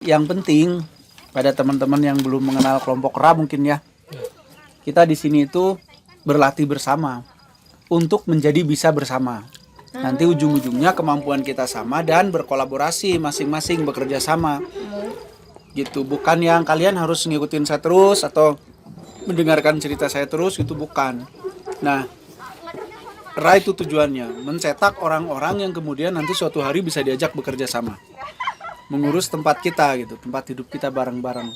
Yang penting pada teman-teman yang belum mengenal kelompok Ra mungkin ya, kita di sini itu berlatih bersama untuk menjadi bisa bersama. Nanti ujung-ujungnya kemampuan kita sama dan berkolaborasi masing-masing bekerja sama. Gitu, bukan yang kalian harus ngikutin saya terus atau mendengarkan cerita saya terus, itu bukan. Nah, Ra itu tujuannya mencetak orang-orang yang kemudian nanti suatu hari bisa diajak bekerja sama, mengurus tempat kita gitu, tempat hidup kita bareng-bareng.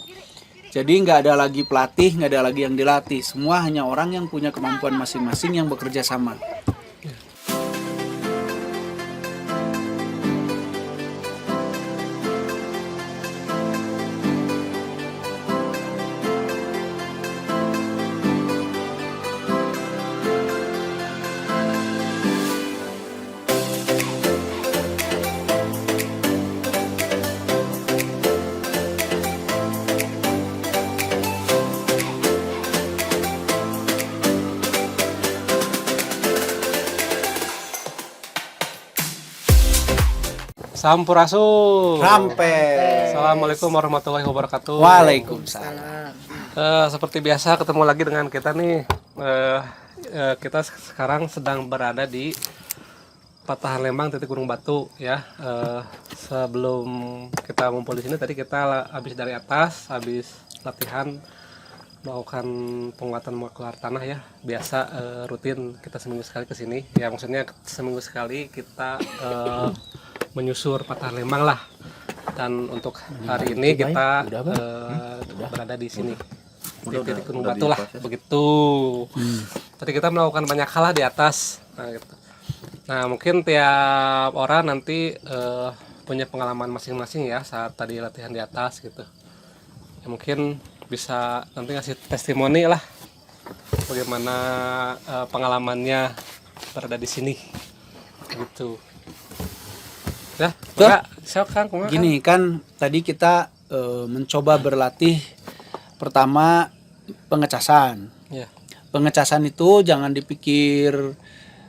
Jadi nggak ada lagi pelatih, nggak ada lagi yang dilatih, semua hanya orang yang punya kemampuan masing-masing yang bekerja sama. Sampurasun. Sampai. Assalamualaikum warahmatullahi wabarakatuh. Waalaikumsalam. Seperti biasa ketemu lagi dengan kita nih. Kita sekarang sedang berada di Patahan Lembang titik Gunung Batu ya. Sebelum kita ngumpul di sini tadi kita habis dari atas, habis latihan melakukan penguatan molekular tanah ya. Biasa rutin kita seminggu sekali ke sini. Ya maksudnya seminggu sekali kita menyusur Patahan Lembang lah. Dan untuk hari ini kita berada di sini di titik Gunung Batu lah begitu. Tadi kita melakukan banyak hal lah di atas. Nah, gitu. Nah mungkin tiap orang nanti punya pengalaman masing-masing ya saat tadi latihan di atas gitu. Ya mungkin bisa nanti ngasih testimoni lah bagaimana pengalamannya berada di sini gitu. Ya, silakan. Gini kan tadi kita mencoba berlatih pertama pengecasan. Ya. Pengecasan itu jangan dipikir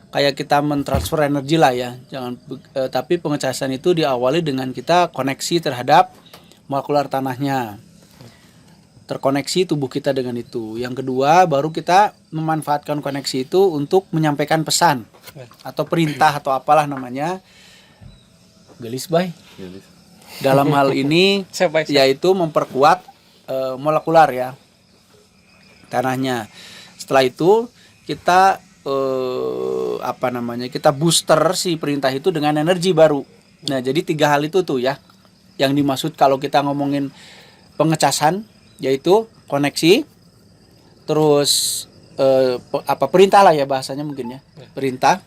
kayak kita mentransfer energi lah ya, jangan. Tapi pengecasan itu diawali dengan kita koneksi terhadap molekular tanahnya, terkoneksi tubuh kita dengan itu. Yang kedua baru kita memanfaatkan koneksi itu untuk menyampaikan pesan atau perintah atau apalah namanya. Gelis bay. Dalam hal ini yaitu memperkuat molekular ya tanahnya. Setelah itu kita kita booster si perintah itu dengan energi baru. Nah jadi 3 hal itu tuh ya yang dimaksud kalau kita ngomongin pengecasan, yaitu koneksi, terus perintah lah ya bahasanya mungkin ya, perintah,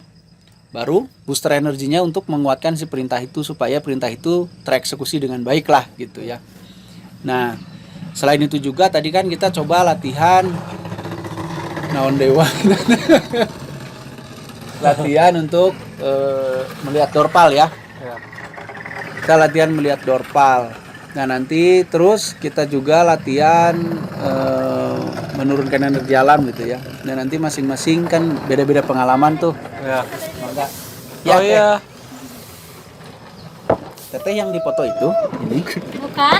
baru booster energinya untuk menguatkan si perintah itu supaya perintah itu tereksekusi dengan baik lah gitu ya. Nah selain itu juga tadi kan kita coba latihan naon dewa latihan untuk melihat dorpal ya. Kita latihan melihat dorpal. Nah nanti terus kita juga latihan menurunkan energi alam gitu ya. Dan nanti masing-masing kan beda-beda pengalaman tuh. Ya. Maka, Oh iya. Teteh yang dipoto itu ini. Bukan.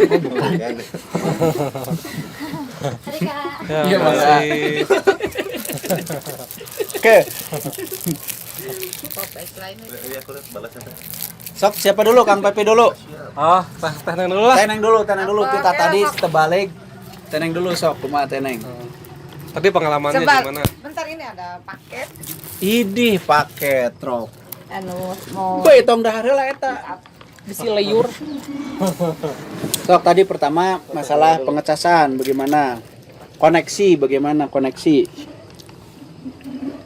Ya, Iya, masih. Oke. Sok siapa dulu? Kang Pepe dulu. Oh, teh dulu lah. Teneng dulu. Kita tadi terbalik. Teneng dulu sok, kumaha teneng. Tadi pengalamannya gimana? Bentar ini ada paket. Idih paket trok. Mau Bae tong dahar heula eta. Bisi leyur. Sok tadi pertama masalah pengecasan bagaimana? Koneksi?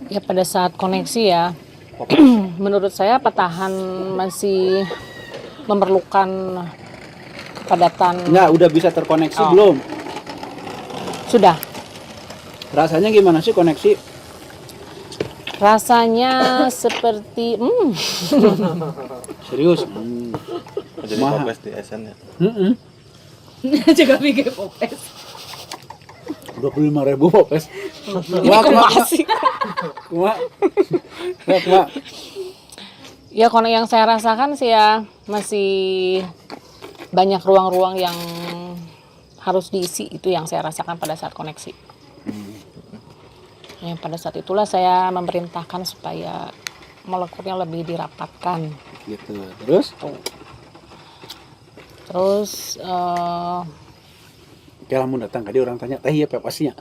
Ya pada saat koneksi ya, menurut saya patahan masih memerlukan kepadatan. Enggak, udah bisa terkoneksi belum? Sudah. Rasanya gimana sih koneksi? Rasanya seperti Serius? Jadi popes di SN ya. juga bikin popes. 25.000 popes. Kumaha? Ya kalau yang saya rasakan sih ya masih banyak ruang-ruang yang harus diisi, itu yang saya rasakan pada saat koneksi. Yang pada saat itulah saya memerintahkan supaya molekulnya lebih dirapatkan. Gitu. Terus kayak lamun datang tadi orang tanya, teh ya pepasnya.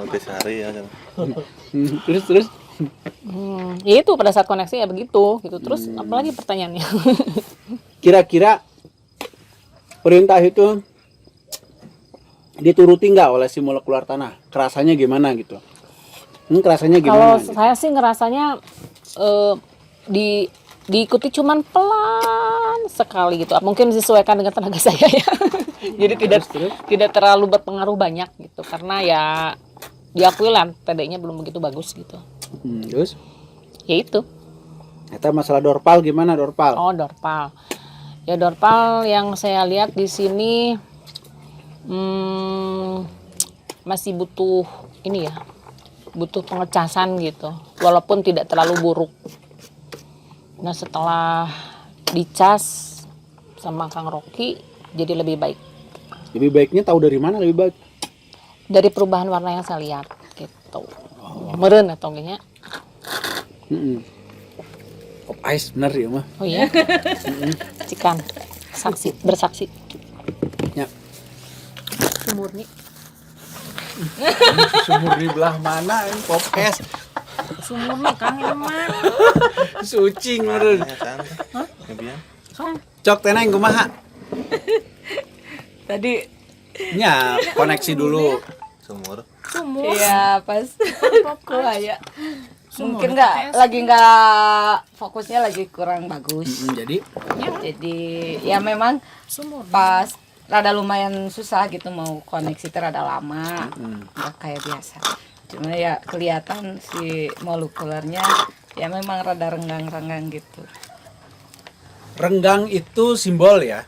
Nutrisari ya. Terus. Ya itu pada saat koneksi ya begitu gitu. Terus apalagi pertanyaannya? Kira-kira perintah itu dituruti nggak oleh si molekular tanah? Kerasanya gimana gitu? Kerasanya Kalau gimana? saya sih ngerasanya diikuti cuman pelan sekali gitu. Mungkin disesuaikan dengan tenaga saya ya. Jadi tidak terlalu berpengaruh banyak gitu. Karena ya diakui lah TD-nya belum begitu bagus gitu. Terus? Ya itu. Eta masalah dorpal gimana dorpal? Oh, dorpal. Ya dorpal yang saya lihat di sini masih butuh ini ya. Butuh pengecasan gitu. Walaupun tidak terlalu buruk. Nah, setelah dicas sama Kang Rocky jadi lebih baik. Lebih baiknya tahu dari mana lebih baik? Dari perubahan warna yang saya lihat gitu. Meren atau enggaknya? Pop ice bener ya mah. Oh iya. Cikan bersaksi. Ya. Murni. Sumur di belah mana ini pop ice? Sumurni Kang emang. Sucing meren. Hah? Kebian. Cok teneng kumaha? Tadi Nya koneksi dulu. Sumur. iya pas ya. Mungkin nggak fokusnya lagi kurang bagus. Jadi Jadi ya memang pas rada lumayan susah gitu mau koneksi rada lama. Nggak kayak biasa. Cuma ya kelihatan si molekulernya ya memang rada renggang-renggang gitu. renggang itu simbol ya.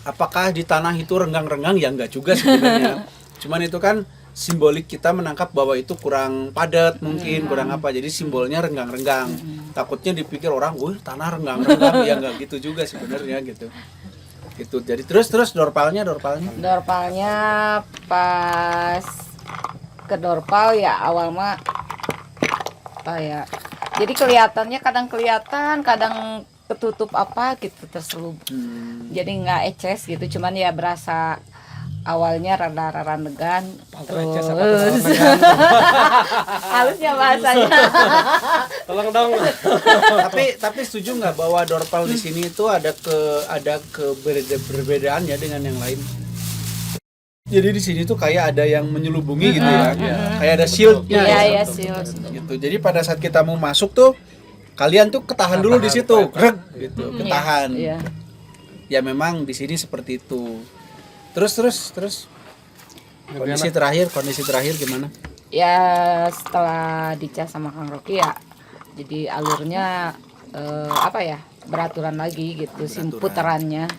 Apakah di tanah itu renggang-renggang? Ya enggak juga sebenarnya. Cuman itu kan simbolik kita menangkap bahwa itu kurang padat mungkin, kurang apa. Jadi simbolnya renggang-renggang. Takutnya dipikir orang, "Wih, tanah renggang-renggang." Ya enggak gitu juga sebenarnya gitu. Gitu. Jadi terus dorpalnya. Dorpalnya pas ke dorpal ya awal mah apa ya. Jadi kelihatannya kadang kelihatan, kadang ketutup apa gitu terselubung. Jadi nggak eces gitu, cuman ya berasa awalnya rada negan. Terus halusnya bahasanya. Tolong dong. tapi setuju nggak bahwa dorpal di sini itu ada perbedaannya dengan yang lain? Jadi di sini tuh kayak ada yang menyelubungi gitu ya. Kayak ada shieldnya. Iya shield. Gitu. Jadi pada saat kita mau masuk tuh kalian tuh ketahan dulu di situ, krek gitu, ketahan. Iya. Ya memang di sini seperti itu. Terus. Kondisi terakhir gimana? Ya setelah dicas sama Kang Rocky ya, jadi alurnya apa ya beraturan lagi gitu, putarannya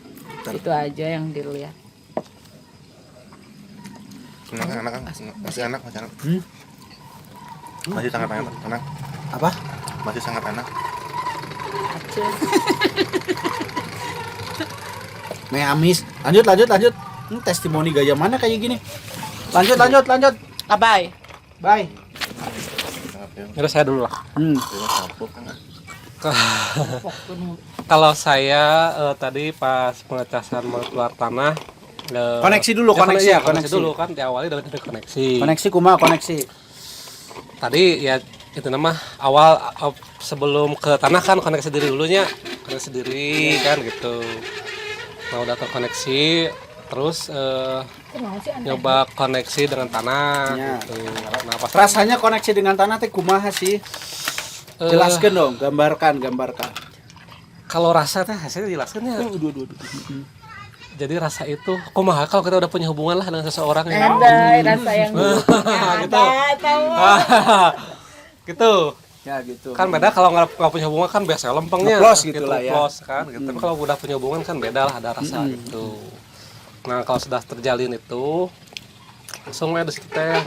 itu aja yang dilihat. Anak masih anak. Masih sangat anak. Apa? Masih sangat anak. Me amis. Lanjut. Testimoni gaya mana kayak gini? Lanjut. Abai. Bye. Terus saya dulu lah. Kan. Kalau saya tadi pas pengecasan molekular tanah Koneksi dulu, koneksi dulu kan diawali dari koneksi. Koneksi kumaha koneksi? Tadi ya itu nama awal sebelum ke tanah kan koneksi diri dulunya, koneksi diri kan gitu. Nah udah terkoneksi terus nyoba koneksi dengan tanah gitu. Nah pas Rasanya koneksi dengan tanah teh kumaha sih? Jelaskan dong, gambarkan. Kalau rasa teh hasilnya jelaskan ya. Jadi rasa itu kumaha kalau kita udah punya hubungan lah dengan seseorang ya. Ada rasa yang gitu. Gitu. Ya gitu. Kan beda kalau nggak punya hubungan kan biasa lempengnya Ngeplos gitu lah ya. ngeplos kan gitu. Tapi kalau udah punya hubungan kan beda lah, ada rasa gitu. Nah kalau sudah terjalin itu langsung aja di teh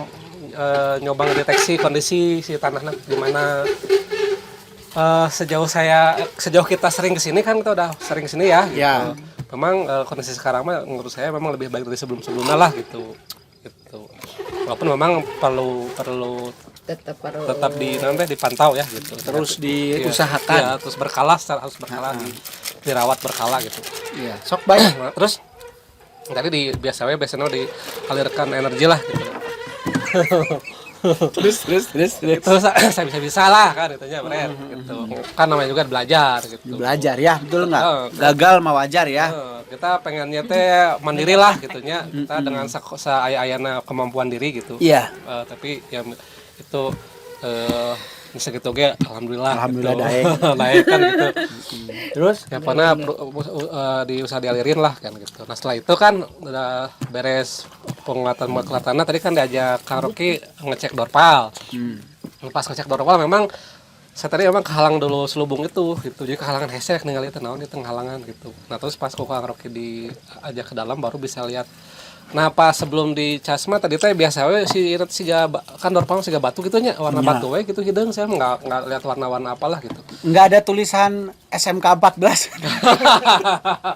nyoba ngedeteksi kondisi si tanahnya gimana. Sejauh kita sering kesini kan kita udah sering kesini ya. Ya. Gitu. Memang kondisi sekarang mah menurut saya memang lebih baik dari sebelum-sebelumnya lah gitu. Gitu. Walaupun memang perlu tetap dipantau ya gitu. Terus Iya, diusahakan. iya, terus berkala harus berkala dirawat berkala gitu. Iya, sok baik. Nah, terus tadi biasanya dialirkan energi lah gitu. terus. Itu saya bisa lah kan itunya Bren gitu. Kan namanya juga belajar gitu. Belajar ya, betul nggak? Oh, Gagal mah wajar ya. Kita pengennya teh mandiri lah gitunya. Kita dengan seayana kemampuan diri gitu. Iya. Tapi yang itu bisa gitu ge alhamdulillah Alhamdulillah gitu. daek. Daek kan gitu. Terus Ya pernah diusaha dialirin lah kan gitu. Nah setelah itu kan udah beres penguatan tadi kan diajak Kang Rocky ngecek dorpal. Pas ngecek dorpal memang saya tadi memang kehalang dulu selubung itu gitu. Jadi kehalangan hesek ninggal itu naon itu halangan gitu. Nah terus pas Kang Rocky diajak ke dalam baru bisa lihat. Nah pas sebelum dicas mah tadi teh biasa we kan dorpal siga batu gitu nya warna batu we gitu hideung saya enggak lihat warna-warna apalah gitu. nggak ada tulisan SMK 14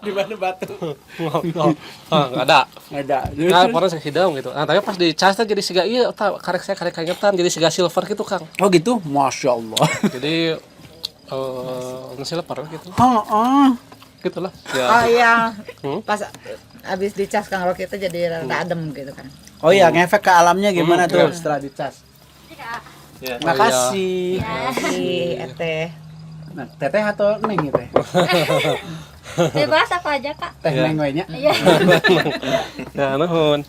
di mana batu. Enggak ada. Nggak ada. Nah, pernah saya hideung gitu. Nah, tapi pas dicas teh jadi siga ieu karek kaingetan jadi siga silver gitu, Kang. Oh gitu, masya Allah. Jadi silver gitu. Heeh. Gitulah. Oh iya, Hmm? pas abis dicas Kang Rocky itu jadi rada adem gitu kan. Oh iya, ngefek ke alamnya gimana tuh iya. setelah dicas? Ya. Makasih. Si Teh. Nah, teteh atau neng ya teh? Bebas apa aja kak? Teh neng we nya. Iya. Ya, nuhun.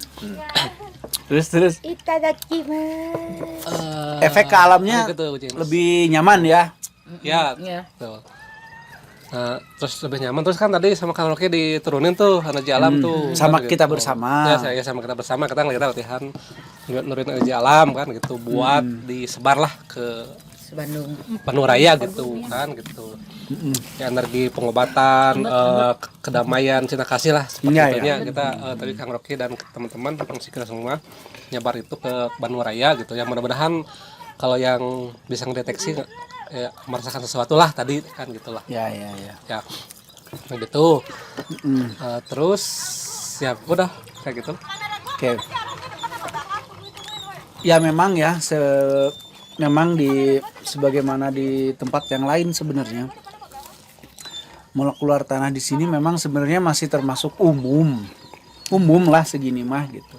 Terus. Itadakimasu. Efek ke alamnya Gitu, Ujin. lebih nyaman ya. Ya, Iya. betul. Nah, terus lebih nyaman terus kan tadi sama Kang Rocky diturunin tuh energi alam tuh Sama kan, kita gitu. bersama. Ya saya sama kita bersama kita latihan nurunin energi alam kan gitu buat disebarlah ke Bandung. penuh raya gitu kan gitu ya, energi pengobatan kedamaian cinta kasih lah seperti Iya, itu kita tadi Kang Rocky dan teman-teman fungsi kita semua nyebar itu ke Bandung Raya gitu ya mudah-mudahan kalau yang bisa ngedeteksi ya, merasakan sesuatu lah tadi kan gitulah Ya. ya gitu terus ya udah kayak gitu. Oke. Ya memang ya memang sebagaimana di tempat yang lain sebenarnya molekular tanah di sini memang sebenarnya masih termasuk umum lah segini mah gitu.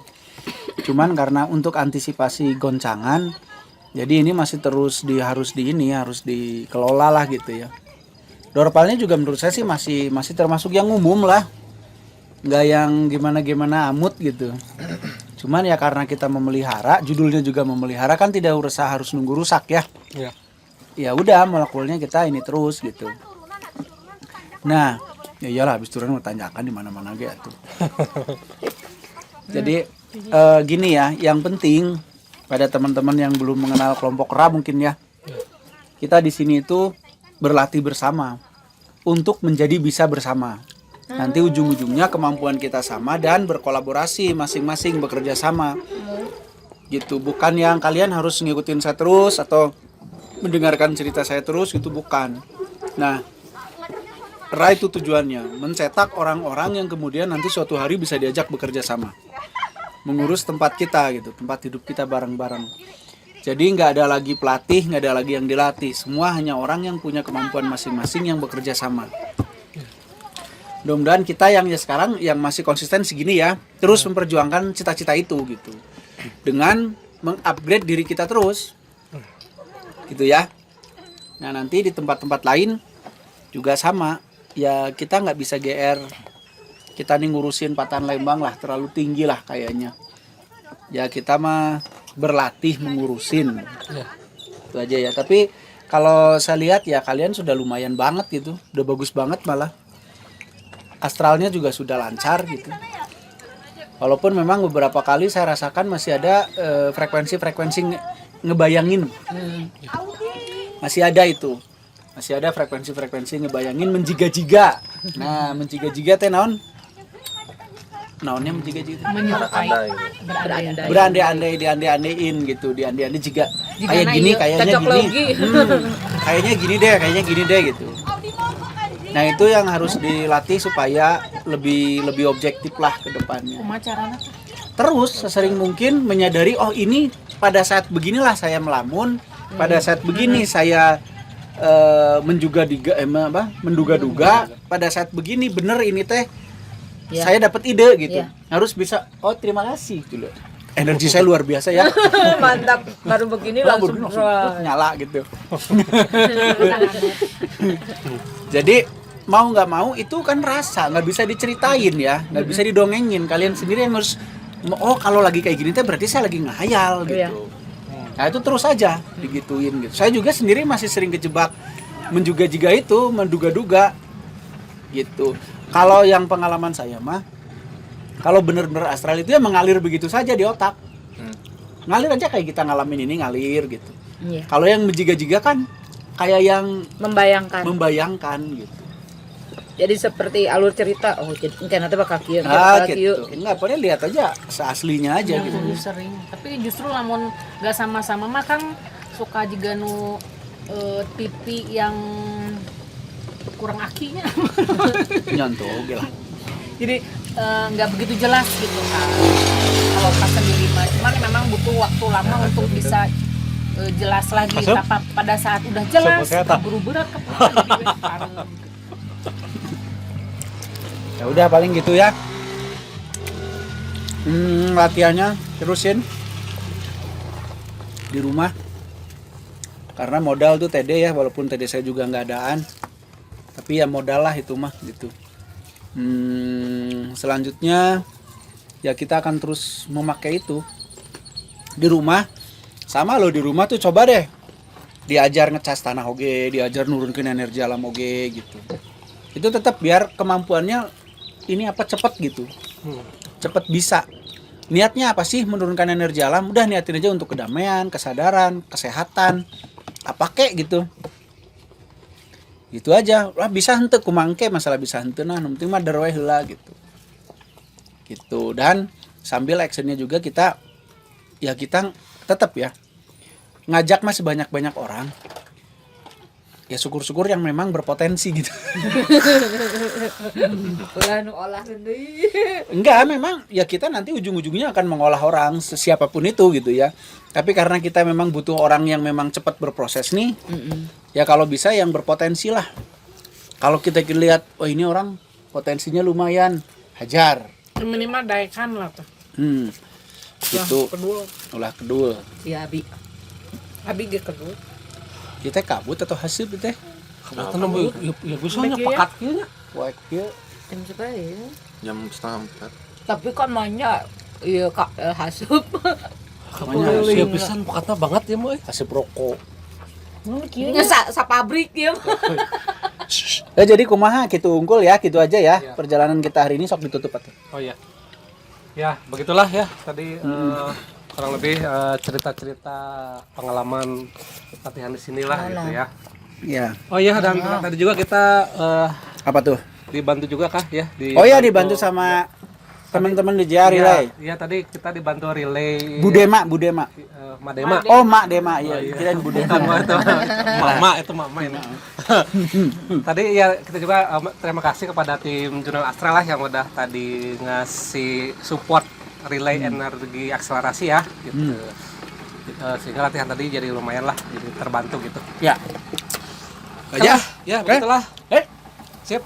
Cuman karena untuk antisipasi goncangan jadi ini masih terus harus dikelola lah gitu ya. Dorpalnya juga menurut saya sih masih termasuk yang umum lah. Nggak yang gimana amut gitu. Cuman ya karena kita memelihara, judulnya juga memelihara kan tidak usah harus nunggu rusak ya. Ya. Ya udah molekulnya kita ini terus gitu. Nah, ya iyalah habis turun mau tanyakan di mana-mana gitu. Jadi gini ya, yang penting pada teman-teman yang belum mengenal kelompok Ra mungkin ya. Kita di sini itu berlatih bersama untuk menjadi bisa bersama. Nanti ujung-ujungnya kemampuan kita sama dan berkolaborasi masing-masing bekerja sama. Gitu, bukan yang kalian harus ngikutin saya terus atau mendengarkan cerita saya terus gitu bukan. Nah, Ra itu tujuannya mencetak orang-orang yang kemudian nanti suatu hari bisa diajak bekerja sama. Mengurus tempat kita gitu, tempat hidup kita bareng-bareng. Jadi nggak ada lagi pelatih, nggak ada lagi yang dilatih. Semua hanya orang yang punya kemampuan masing-masing yang bekerja sama. Mudah-mudahan kita yang ya sekarang yang masih konsisten segini ya, terus memperjuangkan cita-cita itu gitu. Dengan mengupgrade diri kita terus. Gitu ya. Nah, nanti di tempat-tempat lain juga sama. Ya kita nggak bisa GR. Kita nih ngurusin Patahan Lembang lah, terlalu tinggi lah kayaknya. Ya kita mah berlatih mengurusin. Itu aja ya. Tapi kalau saya lihat ya kalian sudah lumayan banget gitu. Udah bagus banget malah. Astralnya juga sudah lancar gitu. Walaupun memang beberapa kali saya rasakan masih ada frekuensi-frekuensi ngebayangin. Masih ada itu. Masih ada frekuensi-frekuensi ngebayangin menjiga-jiga. Nah, menjiga-jiga teh naon? Naonnya menjiga-jiga? Anda gitu. Berandai-andai, diandai-andaiin gitu, diandai-andai juga kayak gini, kayaknya cocok gini. logi. kayaknya gini deh gitu. Nah itu yang harus dilatih supaya lebih objektif lah ke depannya. Terus sesering mungkin menyadari, oh ini pada saat beginilah saya melamun, pada saat begini saya menduga-duga, pada saat begini bener ini teh saya dapat ide gitu. Harus bisa, oh terima kasih gitu loh. Energi saya luar biasa ya. Mantap, baru begini langsung nyala gitu. Jadi mau nggak mau itu kan rasa, nggak bisa diceritain ya, nggak bisa didongengin. Kalian sendiri yang harus, oh kalau lagi kayak gini teh berarti saya lagi ngayal gitu. Nah itu terus aja digituin gitu. Saya juga sendiri masih sering kejebak menduga-duga itu, menduga-duga gitu. Kalau yang pengalaman saya mah, kalau bener-bener astral itu ya mengalir begitu saja di otak. Ngalir aja kayak kita ngalamin ini ngalir gitu. Kalau yang menjiga-jiga kan kayak yang membayangkan gitu. Jadi seperti alur cerita, oh jadi kan nanti bakal kieu, gitu. Enggak, pokoknya lihat aja seaslinya aja gitu. Sering. Tapi justru lamun nggak sama-sama mah kan suka juga nu pipi yang kurang akinya. Nyontoh oke lah. Jadi nggak begitu jelas gitu kan. Kalau pas sendiri mah, cuman memang butuh waktu lama untuk bisa jelas lagi. Tapi pada saat udah jelas, buru berat kepala. Ya udah paling gitu ya. Latihannya terusin di rumah. Karena modal tuh TD ya, walaupun TD saya juga nggak adaan. Tapi ya modal lah itu mah gitu. Selanjutnya ya kita akan terus memakai itu di rumah. Sama loh, di rumah tuh coba deh diajar ngecas tanah oge, diajar nurunkan energi alam oge gitu. Itu tetap biar kemampuannya ini apa cepet gitu, cepet bisa. Niatnya apa sih menurunkan energi alam? Udah niatin aja untuk kedamaian, kesadaran, kesehatan, apa kek gitu. Gitu aja. Lah bisa henteu kumangke, masalah bisa henteu nah, penting mah darwe heula gitu. Gitu. Dan sambil actionnya juga kita tetap ya ngajak mas sebanyak-banyak orang. Ya syukur-syukur yang memang berpotensi gitu. Enggak, memang ya kita nanti ujung-ujungnya akan mengolah orang siapapun itu gitu ya. Tapi karena kita memang butuh orang yang memang cepat berproses nih. Ya kalau bisa yang berpotensi lah. Kalau kita lihat, oh ini orang potensinya lumayan, hajar. Minimal daikan lah tuh. Gitu. Ulah kedul. Ya Abi ge kedul. Kita kabut atau hasil teh? Kabut nambah ya biasanya pekat kieu nya. Wae kieu Jam berapa ya? Jam 3:30. Tapi kan banyak iya Kak hasup. Kabut ya pisan pekatna banget ya moy. hasil rokok. Nya sa pabrik ya. Ya jadi kumaha gitu unggul ya, gitu aja ya. Perjalanan kita hari ini sok ditutup atuh. Oh iya. Ya, begitulah ya tadi kurang lebih cerita-cerita pengalaman latihan di sinilah gitu ya. Iya. Oh iya, dan tadi juga kita Apa tuh? dibantu juga kah ya? Oh ya dibantu sama teman-teman di JA Relay. Iya, tadi kita dibantu relay Budema. Madema. Oh, Mak Dema. Iya, kirain Budema. Itu mama ini. Tadi ya kita juga terima kasih kepada tim Jurnal Astral lah yang udah tadi ngasih support relay energi akselerasi ya gitu. Sehingga latihan tadi jadi lumayan lah, jadi terbantu gitu. Ya. Aja. Ya, begitulah. Sip.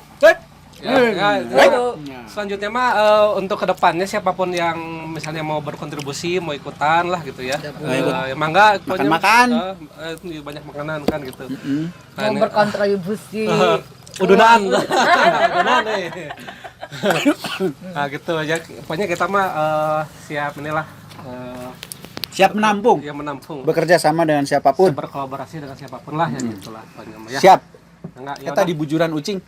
Ya, selanjutnya mah untuk kedepannya siapapun yang misalnya mau berkontribusi, mau ikutan lah gitu ya. Ya mangga Makan. banyak makanan kan gitu. Mau berkontribusi. Udunan. Nah gitu aja. Pokoknya kita mah siap inilah Siap menampung. ya menampung. Bekerja sama dengan siapapun. Berkolaborasi dengan siapapun lah ya gitulah pokoknya mah ya. Siap. Enggak, ya Kita udah. di bujuran ucing.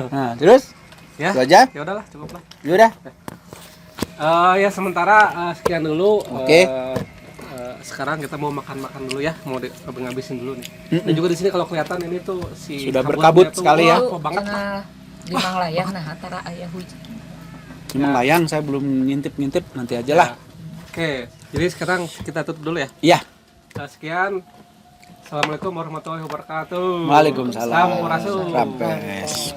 Nah, terus? Ya. Itu aja? Ya udahlah, cukup lah. Yaudah. Ya sementara sekian dulu. Oke. Sekarang kita mau makan-makan dulu ya, mau ngabisin dulu nih. Dan juga di sini kalau kelihatan ini tuh si Sudah kabutnya berkabut tuh, sekali ya. wah, banget. Di Manglayang nah antara ayah hujan. Memang layang, saya belum ngintip-ngintip, nanti aja lah. Oke, jadi sekarang kita tutup dulu ya. Iya. Sekian. Assalamualaikum warahmatullahi wabarakatuh. Waalaikumsalam. Sampurasun. Rampes.